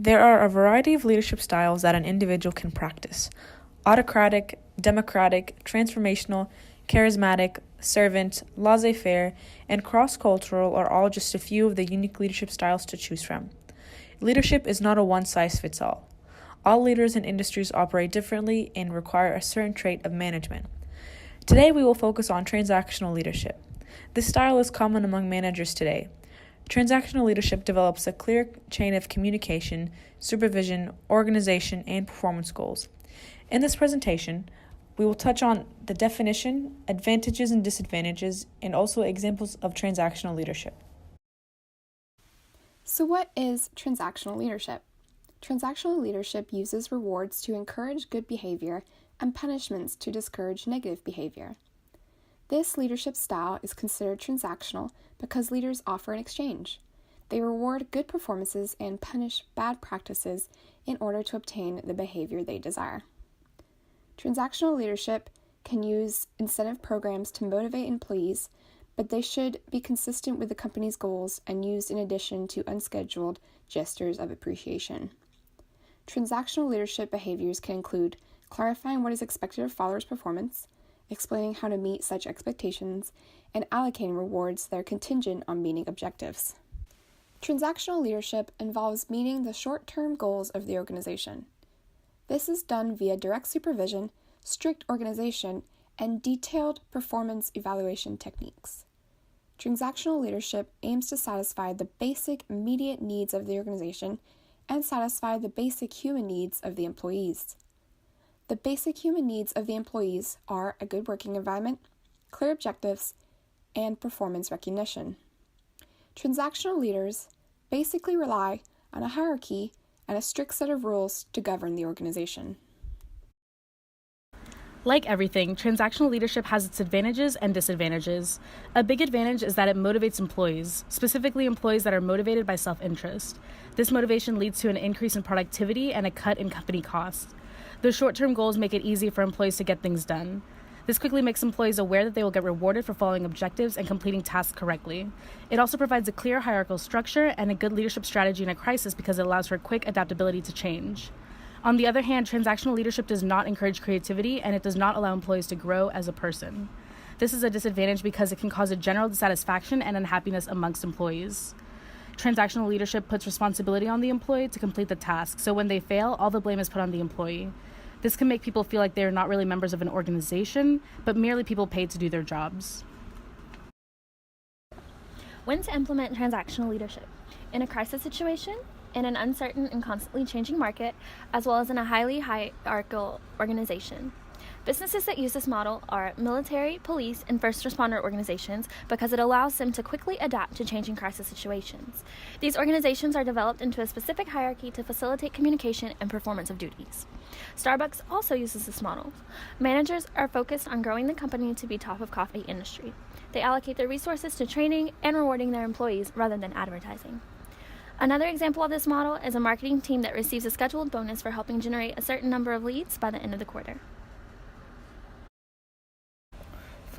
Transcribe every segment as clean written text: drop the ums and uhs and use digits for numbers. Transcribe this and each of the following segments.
There are a variety of leadership styles that an individual can practice. Autocratic, democratic, transformational, charismatic, servant, laissez-faire, and cross-cultural are all just a few of the unique leadership styles to choose from. Leadership is not a one-size-fits-all. All leaders and industries operate differently and require a certain trait of management. Today we will focus on transactional leadership. This style is common among managers today. Transactional leadership develops a clear chain of communication, supervision, organization, and performance goals. In this presentation, we will touch on the definition, advantages and disadvantages, and also examples of transactional leadership. So what is transactional leadership? Transactional leadership uses rewards to encourage good behavior and punishments to discourage negative behavior. This leadership style is considered transactional because leaders offer an exchange. They reward good performances and punish bad practices in order to obtain the behavior they desire. Transactional leadership can use incentive programs to motivate employees, but they should be consistent with the company's goals and used in addition to unscheduled gestures of appreciation. Transactional leadership behaviors can include clarifying what is expected of followers' performance, explaining how to meet such expectations, and allocating rewards that are contingent on meeting objectives. Transactional leadership involves meeting the short-term goals of the organization. This is done via direct supervision, strict organization, and detailed performance evaluation techniques. Transactional leadership aims to satisfy the basic immediate needs of the organization and satisfy the basic human needs of the employees. The basic human needs of the employees are a good working environment, clear objectives, and performance recognition. Transactional leaders basically rely on a hierarchy and a strict set of rules to govern the organization. Like everything, transactional leadership has its advantages and disadvantages. A big advantage is that it motivates employees, specifically employees that are motivated by self-interest. This motivation leads to an increase in productivity and a cut in company costs. The short-term goals make it easy for employees to get things done. This quickly makes employees aware that they will get rewarded for following objectives and completing tasks correctly. It also provides a clear hierarchical structure and a good leadership strategy in a crisis because it allows for quick adaptability to change. On the other hand, transactional leadership does not encourage creativity and it does not allow employees to grow as a person. This is a disadvantage because it can cause a general dissatisfaction and unhappiness amongst employees. Transactional leadership puts responsibility on the employee to complete the task, so when they fail, all the blame is put on the employee. This can make people feel like they are not really members of an organization, but merely people paid to do their jobs. When to implement transactional leadership? In a crisis situation, in an uncertain and constantly changing market, as well as in a highly hierarchical organization. Businesses that use this model are military, police, and first responder organizations because it allows them to quickly adapt to changing crisis situations. These organizations are developed into a specific hierarchy to facilitate communication and performance of duties. Starbucks also uses this model. Managers are focused on growing the company to be top of coffee industry. They allocate their resources to training and rewarding their employees rather than advertising. Another example of this model is a marketing team that receives a scheduled bonus for helping generate a certain number of leads by the end of the quarter.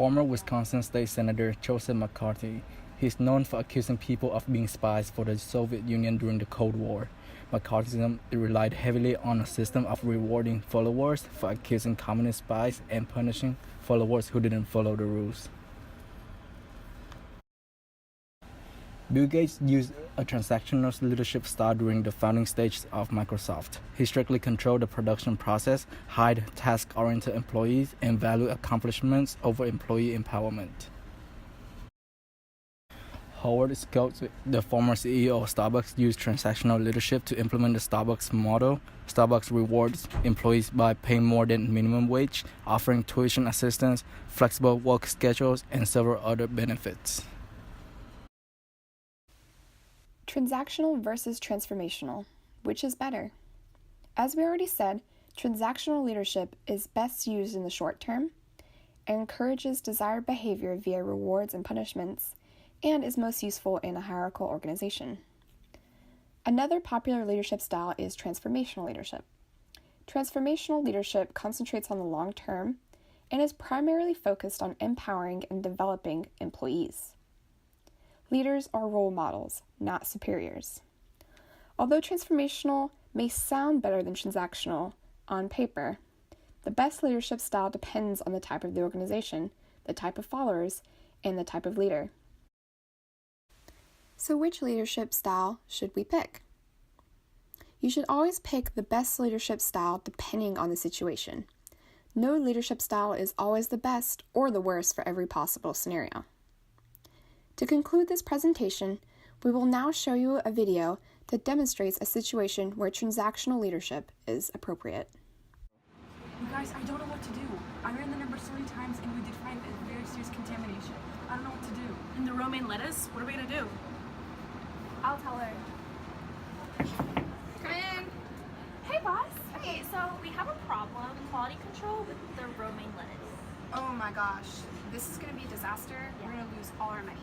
Former Wisconsin State Senator Joseph McCarthy. He is known for accusing people of being spies for the Soviet Union during the Cold War. McCarthyism relied heavily on a system of rewarding followers for accusing communist spies and punishing followers who didn't follow the rules. Bill Gates used a transactional leadership style during the founding stages of Microsoft. He strictly controlled the production process, hired task-oriented employees, and valued accomplishments over employee empowerment. Howard Schultz, the former CEO of Starbucks, used transactional leadership to implement the Starbucks model. Starbucks rewards employees by paying more than minimum wage, offering tuition assistance, flexible work schedules, and several other benefits. Transactional versus transformational. Which is better? As we already said, transactional leadership is best used in the short term, encourages desired behavior via rewards and punishments, and is most useful in a hierarchical organization. Another popular leadership style is transformational leadership. Transformational leadership concentrates on the long term and is primarily focused on empowering and developing employees. Leaders are role models, not superiors. Although transformational may sound better than transactional on paper, the best leadership style depends on the type of the organization, the type of followers, and the type of leader. So which leadership style should we pick? You should always pick the best leadership style depending on the situation. No leadership style is always the best or the worst for every possible scenario. To conclude this presentation, we will now show you a video that demonstrates a situation where transactional leadership is appropriate. You guys, I don't know what to do. I ran the numbers so many times and we did find a very serious contamination. I don't know what to do. And the romaine lettuce, what are we gonna do? I'll tell her. Come in. Hey, boss. Okay, so we have a problem in quality control with the romaine lettuce. Oh my gosh, this is gonna be a disaster. We're gonna lose all our money.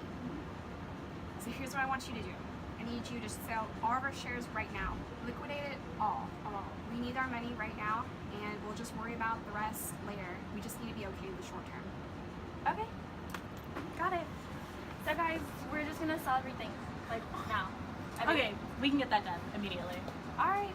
So here's what I want you to do. I need you to sell all of our shares right now. Liquidate it all. We need our money right now, and we'll just worry about the rest later. We just need to be okay in the short term. Okay, got it. So guys, we're just gonna sell everything, like now. Okay, we can get that done immediately. All right.